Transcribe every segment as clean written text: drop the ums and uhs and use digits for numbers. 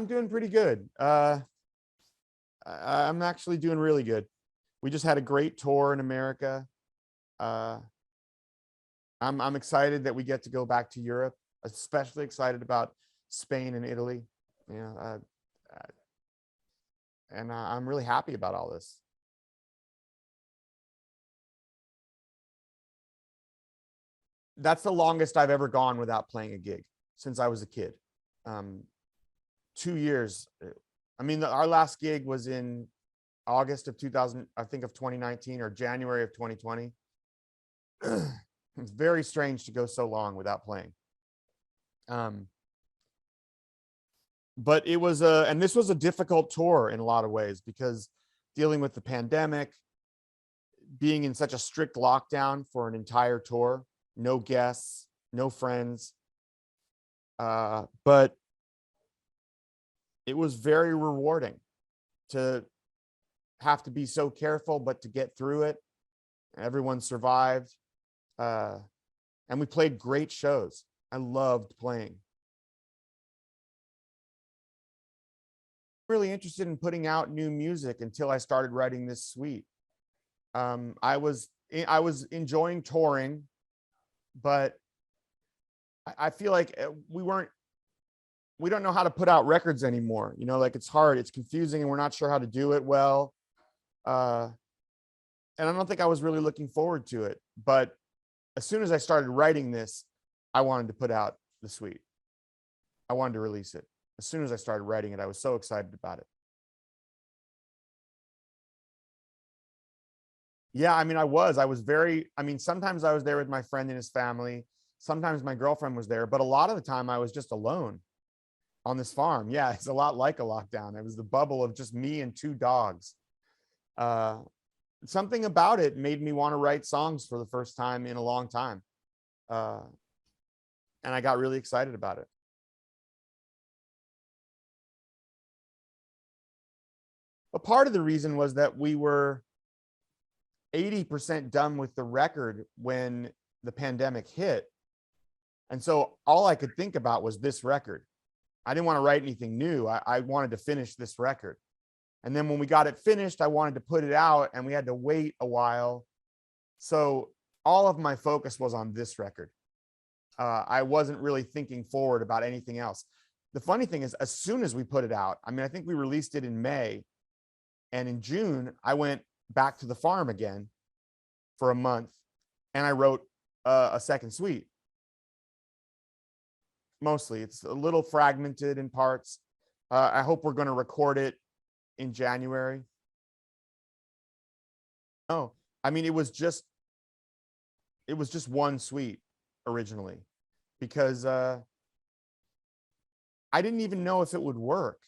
I'm doing pretty good. I'm actually doing really good. We just had a great tour in America. Uh, I'm excited that we get to go back to Europe. Especially excited about Spain and Italy. Yeah, and I'm really happy about all this. That's the longest I've ever gone without playing a gig since I was a kid. 2 years. I mean, our last gig was in August of 2000, I think of 2019 or January of 2020. It's very strange to go so long without playing. But it was and this was a difficult tour in a lot of ways because dealing with the pandemic, being in such a strict lockdown for an entire tour, no guests, no friends. But it was very rewarding to have to be so careful, but to get through it. Everyone survived. And we played great shows. I loved playing. Really interested in putting out new music until I started writing this suite. I was enjoying touring, but I feel like we don't know how to put out records anymore. You know, like it's hard, it's confusing, and we're not sure how to do it well. And I don't think I was really looking forward to it. But as soon as I started writing this, I wanted to put out the suite. I wanted to release it. As soon as I started writing it, I was so excited about it. Yeah, I mean, I was very, I mean, sometimes I was there with my friend and his family. Sometimes my girlfriend was there, but a lot of the time I was just alone on this farm. Yeah, it's a lot like a lockdown. It was the bubble of just me and two dogs. Something about it made me want to write songs for the first time in a long time. And I got really excited about it. But part of the reason was that we were 80% done with the record when the pandemic hit. And so all I could think about was this record. I didn't want to write anything new. I wanted to finish this record. And then when we got it finished, I wanted to put it out, and we had to wait a while. So all of my focus was on this record. I wasn't really thinking forward about anything else. The funny thing is, as soon as we put it out, I mean, I think we released it in May, and in June, I went back to the farm again for a month, and I wrote a second suite. Mostly, it's a little fragmented in parts. I hope we're going to record it in January. Oh, I mean, it was just one suite originally, because I didn't even know if it would work.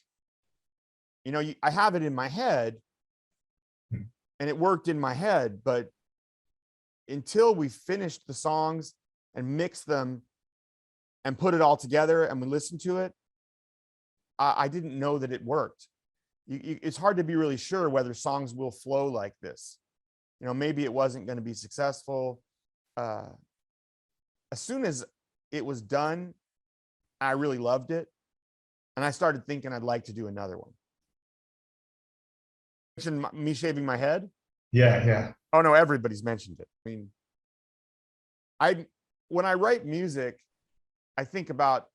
You know, I have it in my head, and it worked in my head, but until we finished the songs and mixed them and put it all together and we listened to it, I didn't know that it worked. It's hard to be really sure whether songs will flow like this. You know, maybe it wasn't going to be successful. As soon as it was done, I really loved it. And I started thinking I'd like to do another one. Mentioned me shaving my head? Yeah. Oh no, everybody's mentioned it. I mean, when I write music, I think about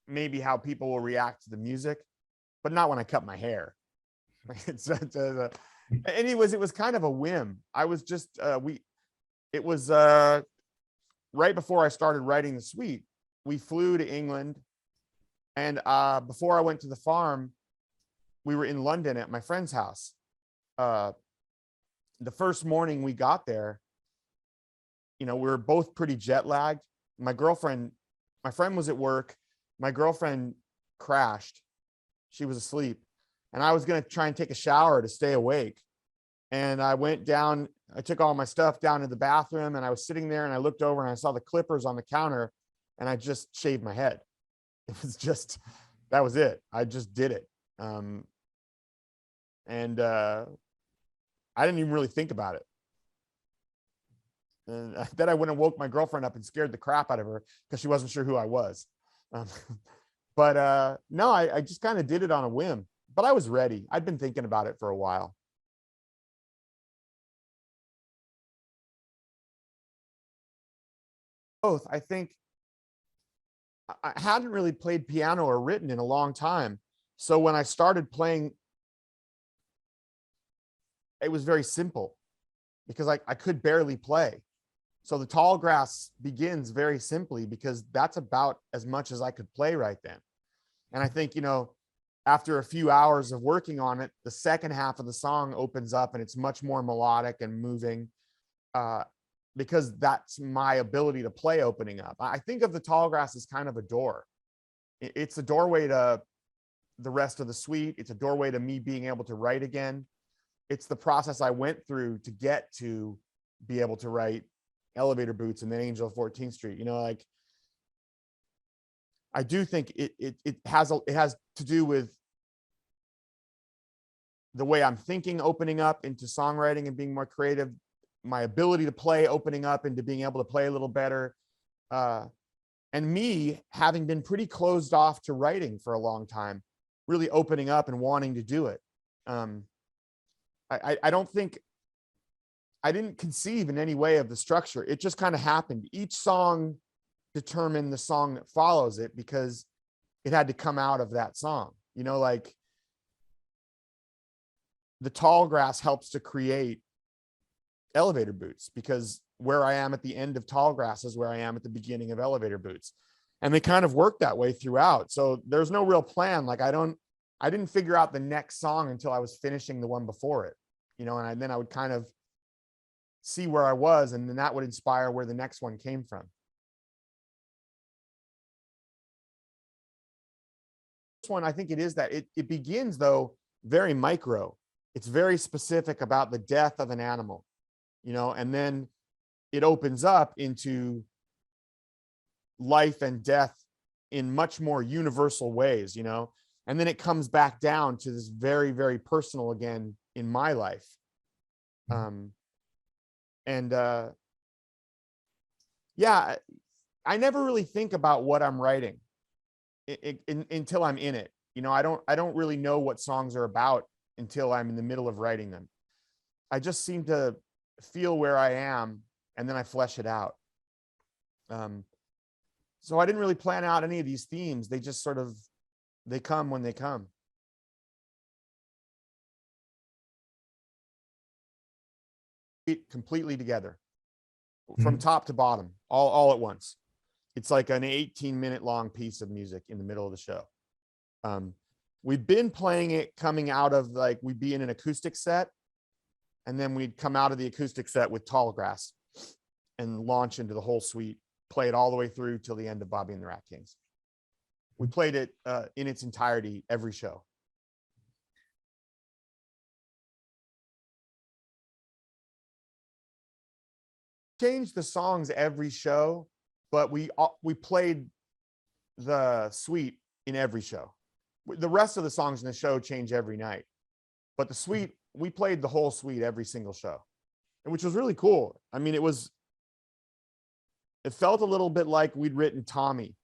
maybe how people will react to the music, but not when I cut my hair. And it was kind of a whim. I was just it was right before I started writing the suite. We flew to England, and before I went to the farm, we were in London at my friend's house. The first morning we got there, you know, we were both pretty jet lagged. My friend was at work. My girlfriend crashed. She was asleep, and I was going to try and take a shower to stay awake. And I went down, I took all my stuff down to the bathroom, and I was sitting there, and I looked over and I saw the clippers on the counter, and I just shaved my head. It was just, that was it. I just did it. I didn't even really think about it. And then I went and woke my girlfriend up and scared the crap out of her because she wasn't sure who I was. But no, I just kind of did it on a whim, but I was ready. I'd been thinking about it for a while. Both. I think I hadn't really played piano or written in a long time. So when I started playing, it was very simple because I could barely play. So the tall grass begins very simply because that's about as much as I could play right then. And I think, after a few hours of working on it, the second half of the song opens up and it's much more melodic and moving, because that's my ability to play opening up. I think of the tall grass as kind of a door. It's a doorway to the rest of the suite. It's a doorway to me being able to write again. It's the process I went through to get to be able to write Elevator Boots and then Angel of 14th Street. Like, I do think it has to do with the way I'm thinking opening up into songwriting and being more creative, my ability to play opening up into being able to play a little better, and me having been pretty closed off to writing for a long time, really opening up and wanting to do it. I don't think I didn't conceive in any way of the structure. It just kind of happened. Each song determined the song that follows it because it had to come out of that song. Like the tall grass helps to create Elevator Boots because where I am at the end of tall grass is where I am at the beginning of Elevator Boots. And they kind of work that way throughout. So there's no real plan. Like I didn't figure out the next song until I was finishing the one before it, and then I would kind of see where I was, and then that would inspire where the next one came from. This one, I think it is that it begins though very micro. It's very specific about the death of an animal, and then it opens up into life and death in much more universal ways, and then it comes back down to this very, very personal again in my life. Yeah, I never really think about what I'm writing until I'm in it. I don't really know what songs are about until I'm in the middle of writing them. I just seem to feel where I am and then I flesh it out. So I didn't really plan out any of these themes. They just they come when they come. Completely together from top to bottom, all at once. It's like an 18-minute long piece of music in the middle of the show. We've been playing it coming out of we'd be in an acoustic set, and then we'd come out of the acoustic set with tall grass and launch into the whole suite, play it all the way through till the end of Bobby and the Rat Kings. We played it in its entirety every show. Changed the songs every show, but we played the suite in every show. The rest of the songs in the show change every night, but the suite, we played the whole suite every single show, which was really cool. I mean, it felt a little bit like we'd written Tommy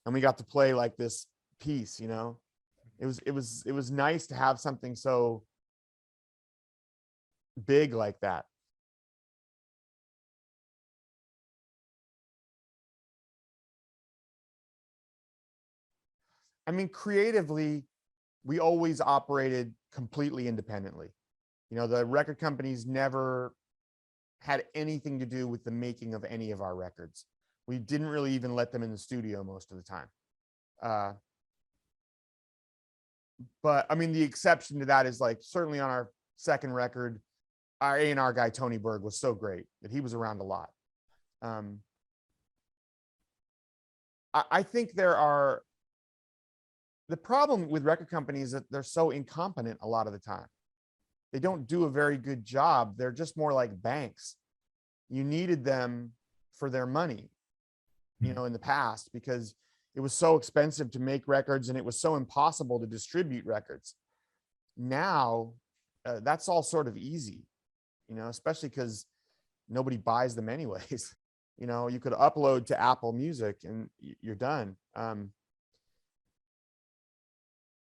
and we got to play like this piece, it was nice to have something so big like that. I mean, creatively, we always operated completely independently. The record companies never had anything to do with the making of any of our records. We didn't really even let them in the studio most of the time. But I mean, the exception to that is certainly on our second record, our A&R guy, Tony Berg, was so great that he was around a lot. I think the problem with record companies is that they're so incompetent a lot of the time. They don't do a very good job. They're just more like banks. You needed them for their money, in the past, because it was so expensive to make records and it was so impossible to distribute records. Now, that's all sort of easy, especially because nobody buys them anyways. You could upload to Apple Music and you're done.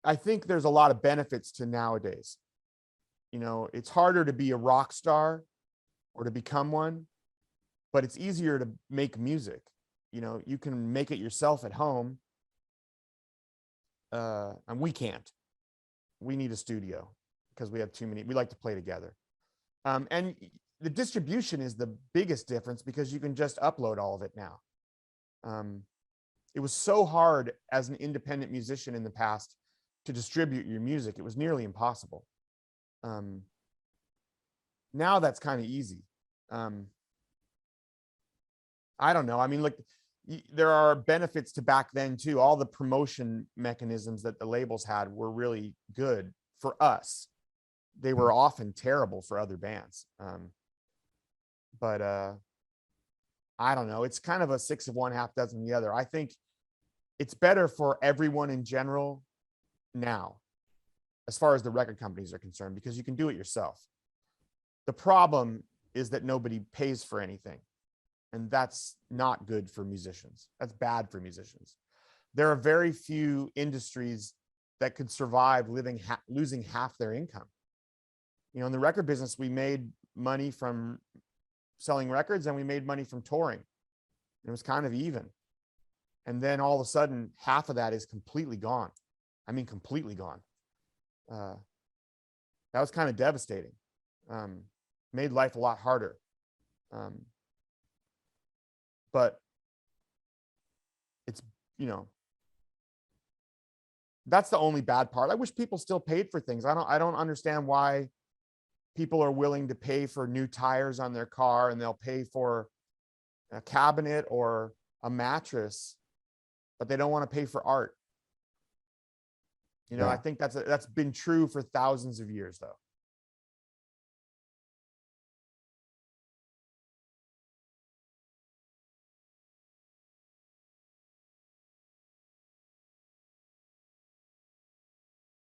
I think there's a lot of benefits to nowadays. You know, it's harder to be a rock star or to become one, but it's easier to make music. You know, you can make it yourself at home. And we can't. We need a studio because we have too many. We like to play together. And the distribution is the biggest difference because you can just upload all of it now. It was so hard as an independent musician in the past to distribute your music. It was nearly impossible. Now that's kind of easy. I don't know. I mean, look, there are benefits to back then too. All the promotion mechanisms that the labels had were really good for us. They were often terrible for other bands. But I don't know. It's kind of a 6 of one, half dozen of the other. I think it's better for everyone in general now, as far as the record companies are concerned, because you can do it yourself. The problem is that nobody pays for anything. And that's not good for musicians. That's bad for musicians. There are very few industries that could survive losing half their income. You know, in the record business, we made money from selling records and we made money from touring. It was kind of even. And then all of a sudden, half of that is completely gone. I mean, completely gone. That was kind of devastating. Made life a lot harder. But it's, you know, that's the only bad part. I wish people still paid for things. I don't understand why people are willing to pay for new tires on their car and they'll pay for a cabinet or a mattress, but they don't want to pay for art. You know, yeah. I think that's been true for thousands of years though.